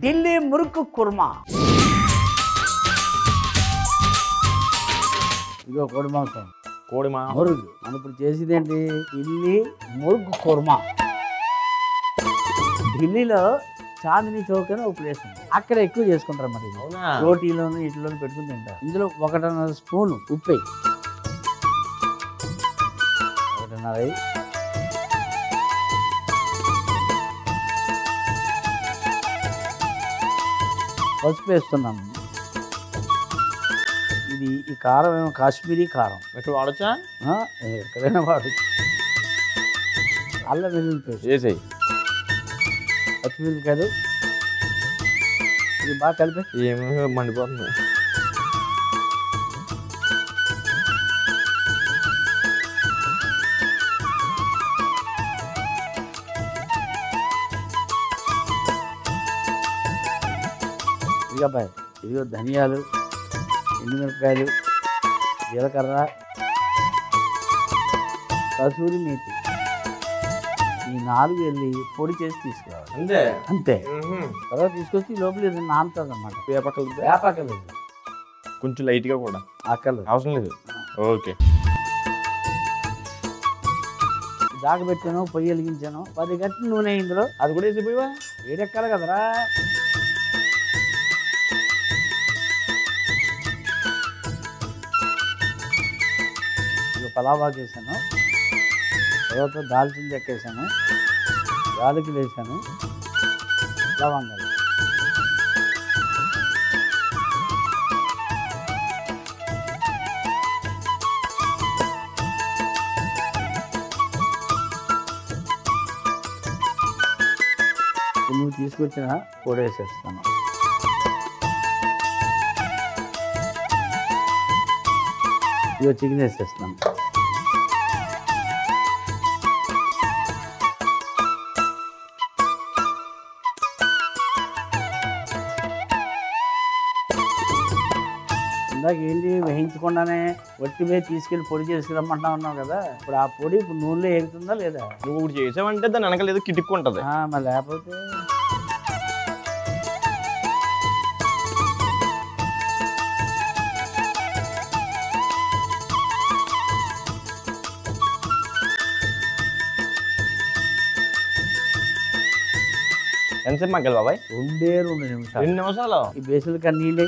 ఢిల్లీ మురుకు కుర్మా. ఇదిగో కోడి మాంసం, కోడి మురుగు. మనం ఇప్పుడు చేసేది ఏంటి? ఢిల్లీ మురుగు కుర్మా. ఢిల్లీలో చాందినీ చౌక్ అని ఒక ప్లేస్ ఉంది, అక్కడ ఎక్కువ చేసుకుంటారు. మరి రోటీలోను ఇట్లోను పెట్టుకుని తింటారు. ఇందులో 1.5 స్పూను ఉప్పు, 1.5 పసుపు వేస్తున్నాము. ఇది ఈ కారం ఏమో కాశ్మీరీ కారం. ఇక్కడ వాడచ్చా? ఎక్కడైనా వాడచ్చు. అల్లం వెల్లుల్లి పేస్ట్ వేసేయి, పచ్చిమిరపకాయలు, ఇది బాగా కలిపి. ఏమో మండిపోతుంది. ఇదిగో అబ్బాయి, ఇదిగో ధనియాలు, ఎండుమిరపకాయలు, జీలకర్ర, కసూరి మేతి, ఈ 4 వెళ్ళి పొడి చేసి తీసుకురావాలి. అంతే అంతే. తర్వాత తీసుకొచ్చి లోపల ఇది నానుతుంది అన్నమాట. వేపక్కర్లేదు, కొంచెం లైట్గా కూడా అక్కర్లేదు, అవసరం లేదు. ఓకే, దాగబెట్టాను, పొయ్యి వెలిగించాను, 10 గంటల నూనె ఇందులో. అది కూడా వేసిపోయావా? వేడెక్కాలి కదరా. ఇక పలావాకు వేసాను, తర్వాత దాల్చిన చెక్క వేసాను, యాలకులు వేసాను, లవంగాలు. నువ్వు తీసుకొచ్చిన పొడి వేసేస్తాను. ఇక చికెన్ వేసేస్తాను. ఇందాక ఏంటి వేయించకుండానే వట్టి మీద తీసుకెళ్ళి పొడి చేసుకురమ్మంటా ఉన్నావు కదా. ఇప్పుడు ఆ పొడి ఇప్పుడు నూనెలో ఎగుతుందా లేదా? నువ్వు ఇప్పుడు చేసావంటే దాని వెనకాల ఏదో కిటుక్కుంటది. మరి లేకపోతే ఎంతసేపు మగ్గాలి బాబాయ్? 2 నిమిషాలు. 2 నిమిషాలు? ఈ బేసులు కన్నీళ్ళే.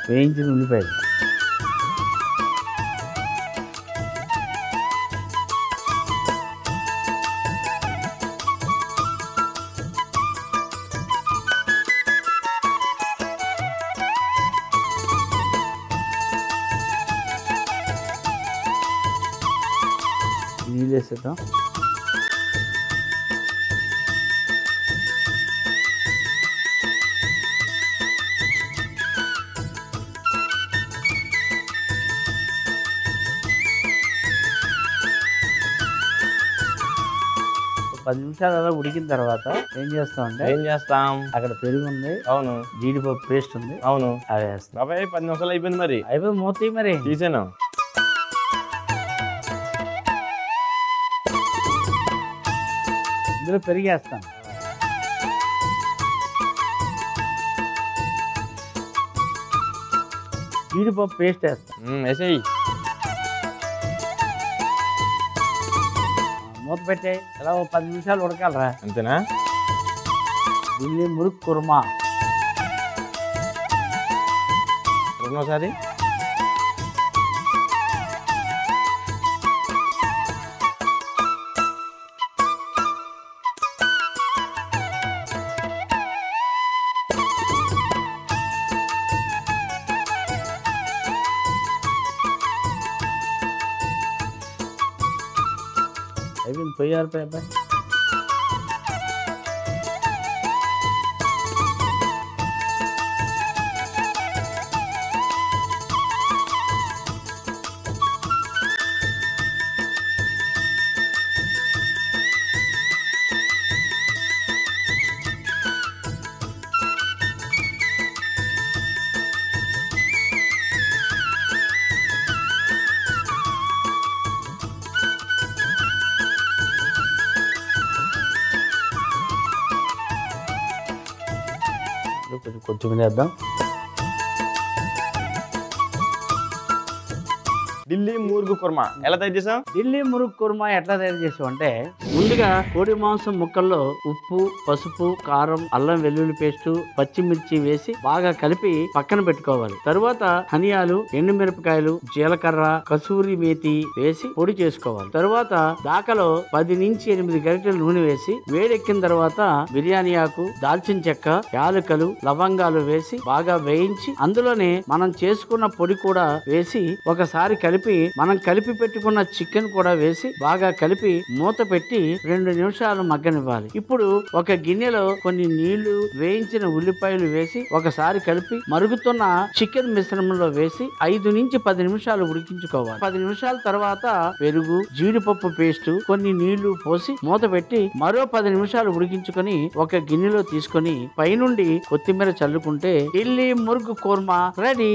వేయించిన ఉల్లిపాయలు, నీళ్ళు వేసేద్దాం. ఒక 10 నిమిషాలు అలా ఉడికిన తర్వాత ఏం చేస్తామంటే, అక్కడ పెరుగు ఉంది, అవును, జీడిపప్పు పేస్ట్ ఉంది, అవును, అవి వేస్తాం. బాబాయ్ 10 నిమిషాలు అయిపోయింది. మరి అయిపోయి మూత మరి తీసాను. ఇందులో పెరిగేస్తాను. జీడిపప్పు పేస్ట్ వేస్తాను. వేసేయి. మూత పెట్టే ఇలా 10 నిమిషాలు ఉడకాలరా. అంతేనా? ఢిల్లీ మురుకు కుర్మా. రెండోసారి అయిపోయింది. పొయ్యి ఆరిపోయి అబ్బాయి. కొంచెం కొత్తిమీర వేద్దాం. ఢిల్లీ మూర్గు కుర్మా ఎలా తయారు చేసాం? ఢిల్లీ మురుగు కుర్మా ఎట్లా తయారు చేసామంటే, ముందుగా కోడి మాంసం ముక్కల్లో ఉప్పు, పసుపు, కారం, అల్లం వెల్లుల్లి పేస్ట్, పచ్చిమిర్చి వేసి బాగా కలిపి పక్కన పెట్టుకోవాలి. తరువాత ధనియాలు, ఎండుమిరపకాయలు, జీలకర్ర, కసూరి మేతి వేసి పొడి చేసుకోవాలి. తరువాత దాకలో 10 నుంచి 8 గరిటెల నూనె వేసి వేడెక్కిన తర్వాత బిర్యానీ ఆకు, దాల్చిన చెక్క, యాలకులు, లవంగాలు వేసి బాగా వేయించి అందులోనే మనం చేసుకున్న పొడి కూడా వేసి ఒకసారి కలిపి మనం కలిపి పెట్టుకున్న చికెన్ కూడా వేసి బాగా కలిపి మూత పెట్టి 2 నిమిషాలు మగ్గనివ్వాలి. ఇప్పుడు ఒక గిన్నెలో కొన్ని నీళ్లు, వేయించిన ఉల్లిపాయలు వేసి ఒకసారి కలిపి మరుగుతున్న చికెన్ మిశ్రమంలో వేసి 5 నుంచి 10 నిమిషాలు ఉడికించుకోవాలి. 10 నిమిషాల తర్వాత పెరుగు, జీడిపప్పు పేస్ట్, కొన్ని నీళ్లు పోసి మూత పెట్టి మరో 10 నిమిషాలు ఉడికించుకొని ఒక గిన్నెలో తీసుకొని పైనుండి కొత్తిమీర చల్లుకుంటే ఢిల్లీ మురుగు కుర్మా రెడీ.